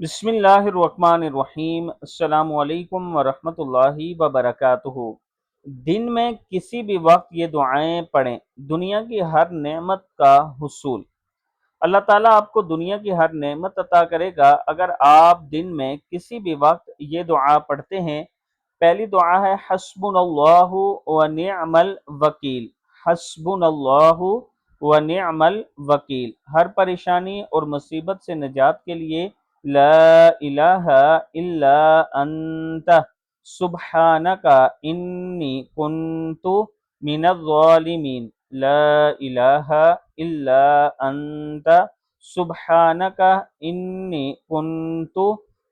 بسم اللہ الرحمن الرحیم۔ السلام علیکم ورحمۃ اللہ وبرکاتہ۔ دن میں کسی بھی وقت یہ دعائیں پڑھیں، دنیا کی ہر نعمت کا حصول۔ اللہ تعالیٰ آپ کو دنیا کی ہر نعمت عطا کرے گا اگر آپ دن میں کسی بھی وقت یہ دعا پڑھتے ہیں۔ پہلی دعا ہے حسبنا اللہ و نعم الوکیل۔ حسبنا اللہ و نعم الوکیل، ہر پریشانی اور مصیبت سے نجات کے لیے لا الہ الا انت سبحانک انی کنت من الظالمین۔ لا الہ الا انت سبحانک انی کنت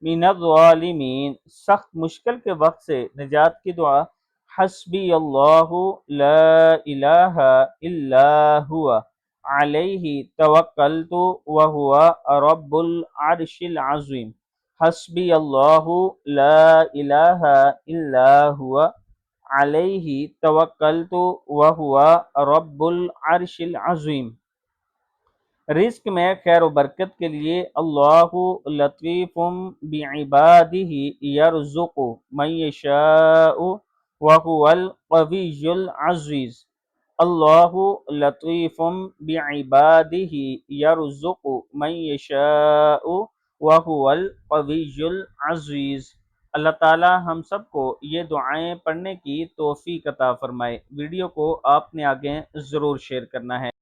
من الظالمین۔ سخت مشکل کے وقت سے نجات کی دعا حسبی اللہ لا الہ الا ہوا علیہ توکلت وہو رب العرش العظیم۔ حسبی اللہ لا الہ الا ہوا علیہ توکلت وہو رب العرش العظیم۔ رزق میں خیر و برکت کے لیے اللہ لطیف بعبادہ یرزق من یشاء وہو القوی العزیز۔ اللہ لطیف بعبادہ یرزق من یشاء وہو القوی العزیز۔ اللہ تعالی ہم سب کو یہ دعائیں پڑھنے کی توفیق عطا فرمائے۔ ویڈیو کو آپ نے آگے ضرور شیئر کرنا ہے۔